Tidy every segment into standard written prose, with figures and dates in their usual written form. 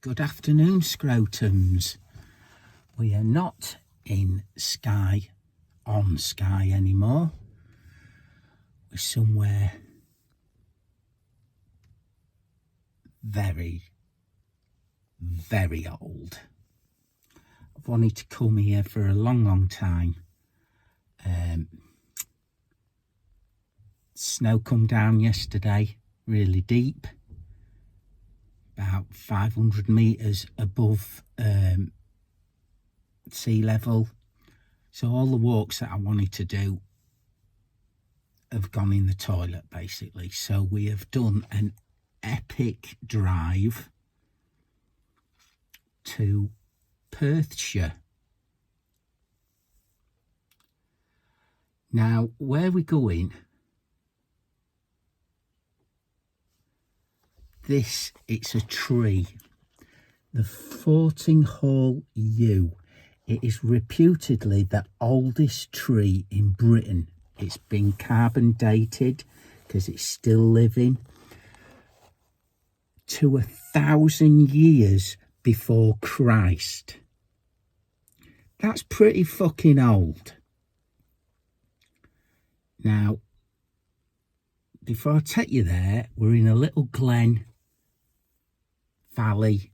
Good afternoon, scrotums. We are not in Skye anymore. We're somewhere very, very old. I've wanted to come here for a long time. Snow come down yesterday, really deep, about 500 metres above sea level. So all the walks that I wanted to do have gone in the toilet, basically. So we have done an epic drive to Perthshire. Now, where we're going, it's a tree, the Fortinghall Yew. It is reputedly the oldest tree in Britain. It's been carbon dated because it's still living to 1,000 years before Christ. That's pretty fucking old. Now, before I take you there, we're in a little glen valley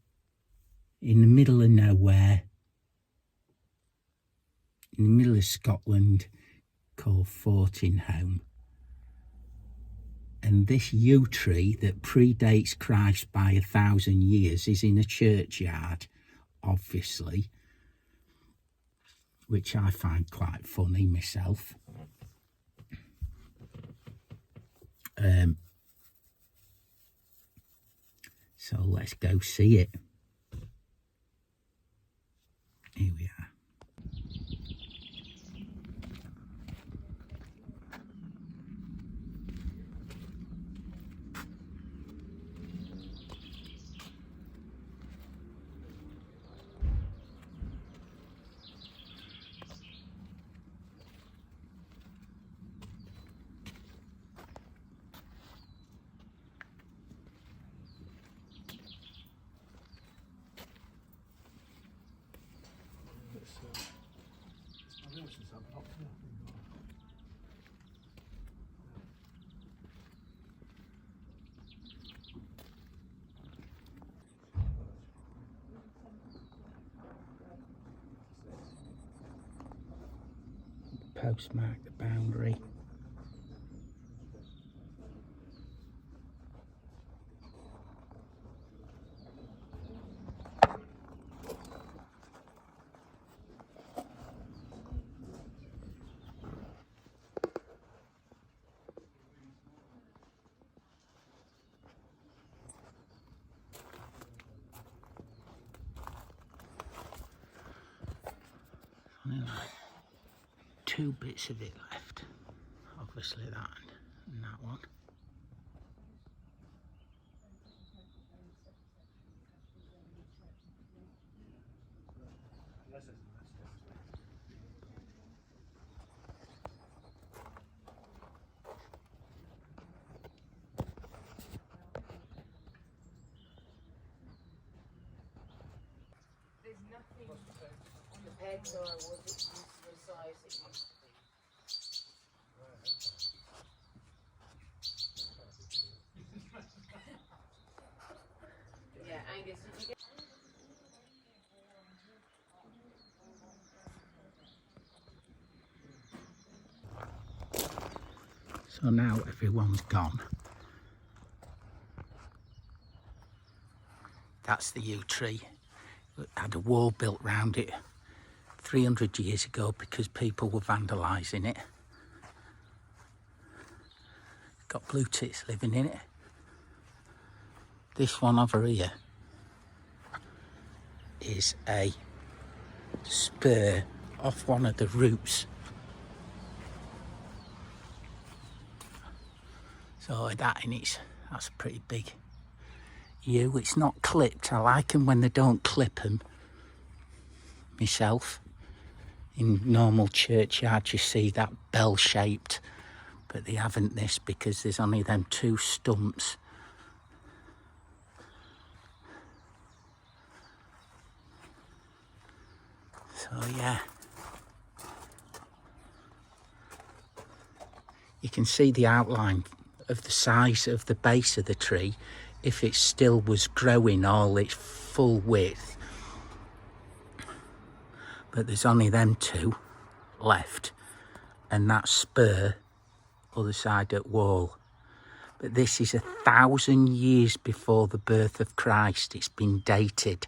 in the middle of nowhere, in the middle of Scotland, called Fortinghall. And this yew tree that predates Christ by 1,000 years is in a churchyard, obviously, which I find quite funny myself. So let's go see it. Here we are. Postmark the boundary. Only like 2 bits of it left, obviously that and that one. There's nothing compared to what it used to, the size it used to be. Yeah, Angus, did you get... So now everyone's gone. That's the yew tree. It had a wall built round it 300 years ago because people were vandalising it. Got blue tits living in it. This one over here is a spur off one of the roots. So that in it, that's pretty big yew. It's not clipped. I like them when they don't clip them myself. In normal churchyards you see that bell shaped, but they haven't this because there's only them 2 stumps. So yeah, you can see the outline of the size of the base of the tree if it still was growing all its full width. But there's only them two left, and that spur other side at wall. But this is 1,000 years before the birth of Christ. It's been dated.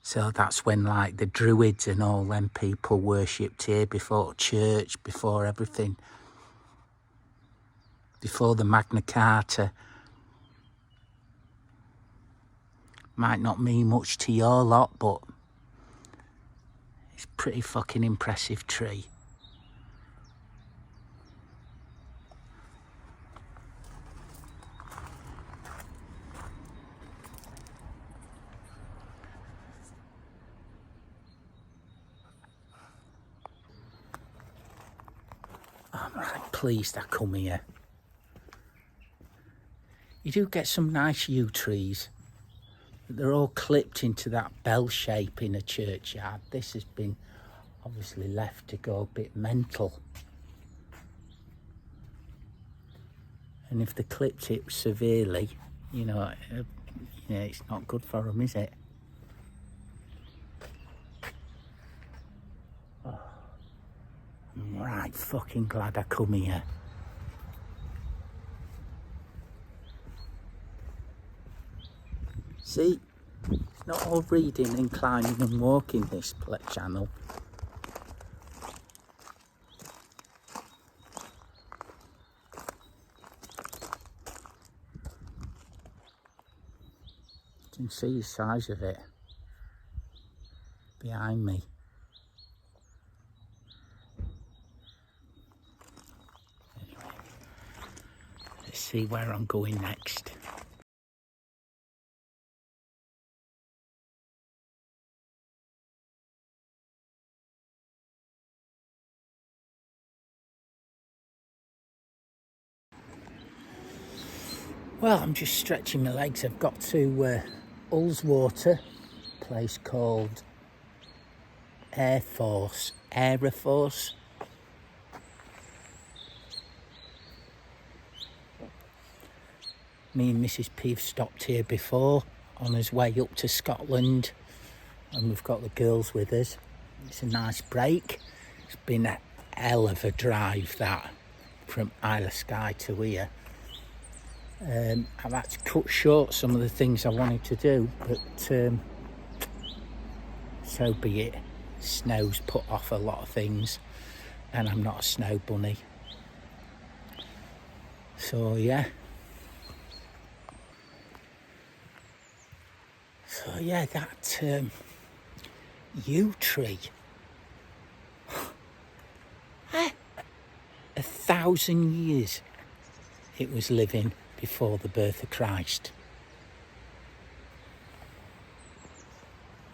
So that's when like the Druids and all them people worshipped here, before church, before everything. Before the Magna Carta. Might not mean much to your lot, but it's a pretty fucking impressive tree. I'm right pleased I come here. You do get some nice yew trees. They're all clipped into that bell shape in a churchyard. This has been obviously left to go a bit mental. And if they clipped it severely, you know, it's not good for them, is it? Oh, I'm right fucking glad I come here. See, it's not all reading and climbing and walking this channel. You can see the size of it behind me. Anyway, let's see where I'm going next. Well, I'm just stretching my legs. I've got to Ullswater, a place called Air Force. Me and Mrs. P have stopped here before on his way up to Scotland, and we've got the girls with us. It's a nice break. It's been a hell of a drive, that, from Isle of Skye to here. I've had to cut short some of the things I wanted to do, but so be it. Snow's put off a lot of things, and I'm not a snow bunny. So yeah. So yeah, that yew tree. 1,000 years it was living before the birth of Christ.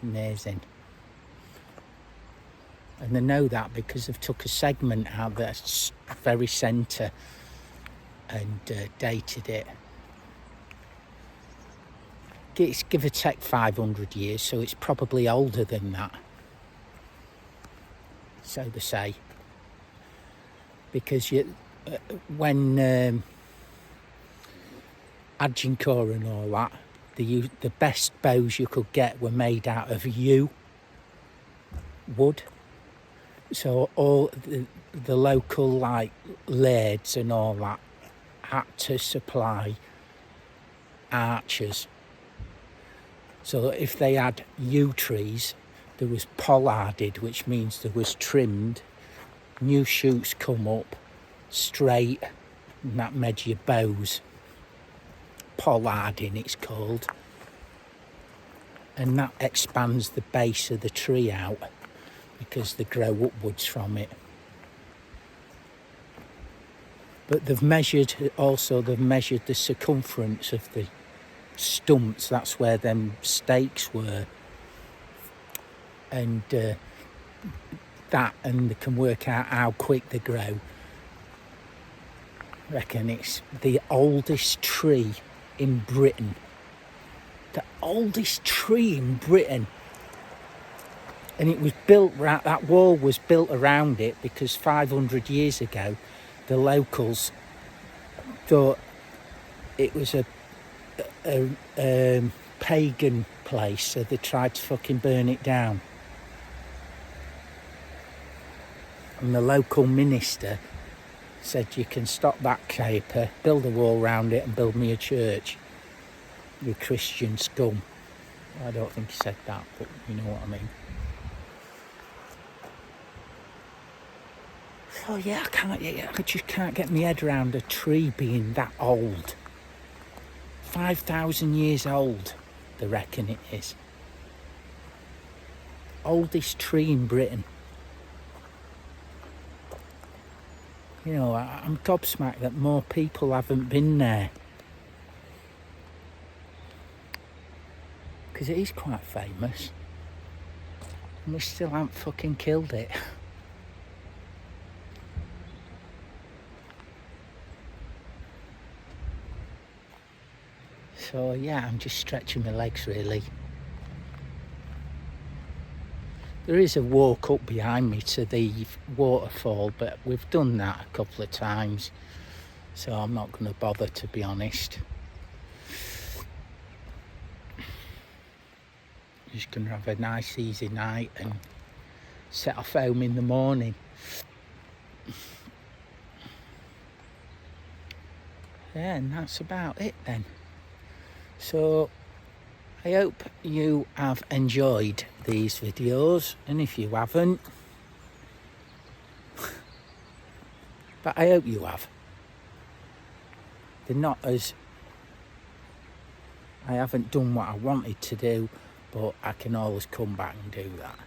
Amazing. And I know that because they've took a segment out that's very centre and dated it. It's give or take 500 years, so it's probably older than that. So they say. Because when Agincourt and all that, the best bows you could get were made out of yew wood. So all the local like lairds and all that had to supply archers. So if they had yew trees, there was pollarded, which means there was trimmed, new shoots come up straight, and that made your bows. Pollarding it's called, and that expands the base of the tree out because they grow upwards from it. But they've measured the circumference of the stumps. That's where them stakes were, and and they can work out how quick they grow. I reckon it's the oldest tree in Britain. The oldest tree in Britain. And it was built, that wall was built around it because 500 years ago, the locals thought it was a pagan place, so they tried to fucking burn it down. And the local minister said, you can stop that caper, build a wall around it and build me a church. You Christian scum. I don't think he said that, but you know what I mean. So yeah, I just can't get my head around a tree being that old. 5,000 years old, they reckon it is. Oldest tree in Britain. You know, I'm gobsmacked that more people haven't been there. Because it is quite famous. And we still haven't fucking killed it. So yeah, I'm just stretching my legs really. There is a walk up behind me to the waterfall, but we've done that a couple of times, so I'm not going to bother, to be honest. Just going to have a nice easy night and set off home in the morning. Yeah, and that's about it then. So I hope you have enjoyed these videos, and if you haven't, but I hope you have. They're not as, I haven't done what I wanted to do, but I can always come back and do that.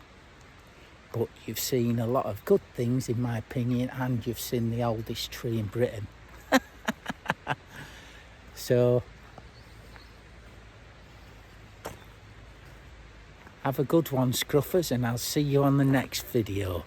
But you've seen a lot of good things in my opinion, and you've seen the oldest tree in Britain. So have a good one, Scruffers, and I'll see you on the next video.